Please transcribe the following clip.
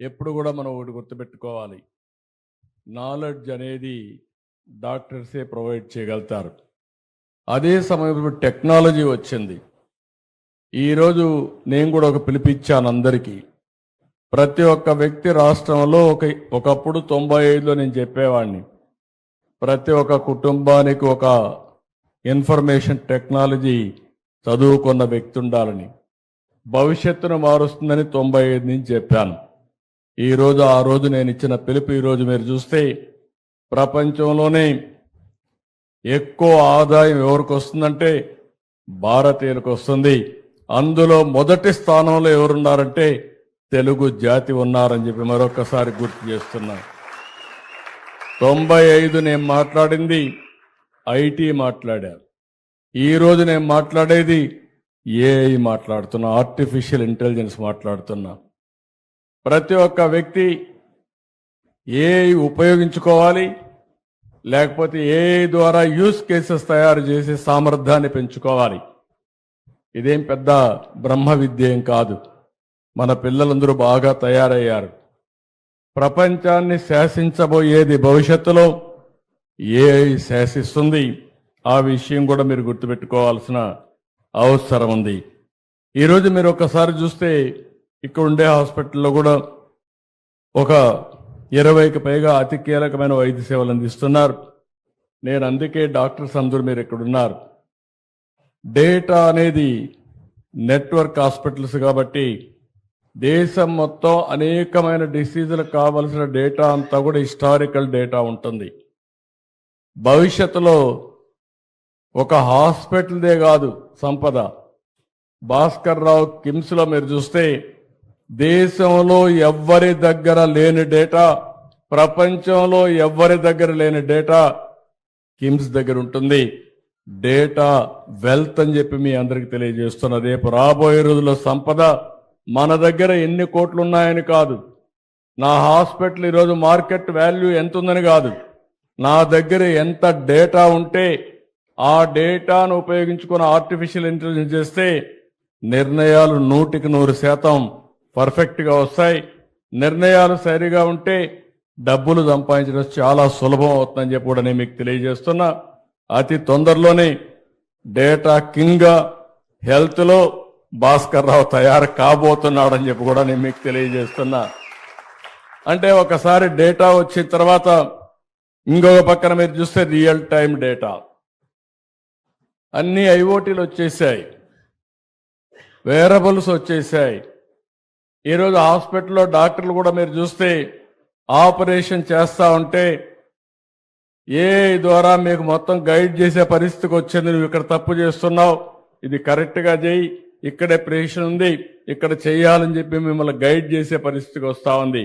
ఎప్పుడు కూడా మనం ఒకటి గుర్తుపెట్టుకోవాలి. నాలెడ్జ్ అనేది డాక్టర్సే ప్రొవైడ్ చేయగలుగుతారు. అదే సమయంలో టెక్నాలజీ వచ్చింది. ఈరోజు నేను కూడా ఒక పిలిపిచ్చాను అందరికీ. ప్రతి ఒక్క వ్యక్తి రాష్ట్రంలో ఒకప్పుడు 95లో నేను చెప్పేవాడిని, ప్రతి ఒక్క కుటుంబానికి ఒక ఇన్ఫర్మేషన్ టెక్నాలజీ చదువుకున్న వ్యక్తి ఉండాలని, భవిష్యత్తును మారుస్తుందని 95 నుంచి చెప్పాను. ఈరోజు ఆ రోజు నేను ఇచ్చిన పిలుపు ఈరోజు మీరు చూస్తే ప్రపంచంలోనే ఎక్కువ ఆదాయం ఎవరికి వస్తుందంటే భారతీయులకు వస్తుంది. అందులో మొదటి స్థానంలో ఎవరున్నారంటే తెలుగు జాతి ఉన్నారని చెప్పి మరొకసారి గుర్తు చేస్తున్నా. 95 నేను మాట్లాడింది ఐటీ మాట్లాడాను. ఈరోజు నేను మాట్లాడేది ఏఐ మాట్లాడుతున్నా, ఆర్టిఫిషియల్ ఇంటెలిజెన్స్ మాట్లాడుతున్నా. ప్రతి ఒక్క వ్యక్తి ఏఐ ఉపయోగించుకోవాలి, లేకపోతే ఏఐ ద్వారా యూస్ కేసెస్ తయారు చేసే సామర్థ్యాన్ని పెంచుకోవాలి. ఇదేం పెద్ద బ్రహ్మ విద్య ఏం కాదు. మన పిల్లలందరూ బాగా తయారయ్యారు. ప్రపంచాన్ని శాసించబోయేది భవిష్యత్తులో ఏఐ శాసిస్తుంది. ఆ విషయం కూడా మీరు గుర్తుపెట్టుకోవాల్సిన అవసరం ఉంది. ఈరోజు మీరు ఒకసారి చూస్తే ఇక్కడ ఉండే హాస్పిటల్లో కూడా ఒక 20కి పైగా అతి కీలకమైన వైద్య సేవలు అందిస్తున్నారు. నేను అందుకే డాక్టర్స్ అందరూ మీరు ఇక్కడ ఉన్నారు. డేటా అనేది నెట్వర్క్ హాస్పిటల్స్ కాబట్టి దేశం మొత్తం అనేకమైన డిసీజులకు కావలసిన డేటా అంతా కూడా హిస్టారికల్ డేటా ఉంటుంది. భవిష్యత్తులో ఒక హాస్పిటల్దే కాదు సంపద. భాస్కర్ రావు కిమ్స్లో మీరు చూస్తే దేశంలో ఎవ్వరి దగ్గర లేని డేటా, ప్రపంచంలో ఎవ్వరి దగ్గర లేని డేటా కిమ్స్ దగ్గర ఉంటుంది. డేటా వెల్త్ అని చెప్పి మీ అందరికి తెలియజేస్తున్నా. రేపు రాబోయే రోజుల్లో సంపద మన దగ్గర ఎన్ని కోట్లు ఉన్నాయని కాదు, నా హాస్పిటల్ ఈరోజు మార్కెట్ వాల్యూ ఎంత ఉందని కాదు, నా దగ్గర ఎంత డేటా ఉంటే ఆ డేటాను ఉపయోగించుకుని ఆర్టిఫిషియల్ ఇంటెలిజెన్స్ చేస్తే నిర్ణయాలు 100% పర్ఫెక్ట్గా వస్తాయి. నిర్ణయాలు సరిగా ఉంటే డబ్బులు సంపాదించడం చాలా సులభం అవుతుందని చెప్పి కూడా నేను మీకు తెలియజేస్తున్నా. అతి తొందరలోనే డేటా కింగ్గా హెల్త్లో భాస్కర్ రావు తయారు కాబోతున్నాడని చెప్పి కూడా నేను మీకు తెలియజేస్తున్నా. అంటే ఒకసారి డేటా వచ్చిన తర్వాత ఇంకొక పక్కన మీరు చూస్తే రియల్ టైం డేటా అన్ని ఐఓటీలు వచ్చేసాయి, వేరబుల్స్ వచ్చేసాయి. ఈరోజు హాస్పిటల్లో డాక్టర్లు కూడా మీరు చూస్తే ఆపరేషన్ చేస్తా ఉంటే ఏఐ ద్వారా మీకు మొత్తం గైడ్ చేసే పరిస్థితికి వచ్చింది. నువ్వు ఇక్కడ తప్పు చేస్తున్నావు, ఇది కరెక్ట్గా చేయి, ఇక్కడే ప్రేషన్ ఉంది, ఇక్కడ చేయాలని చెప్పి మిమ్మల్ని గైడ్ చేసే పరిస్థితికి వస్తూ ఉంది.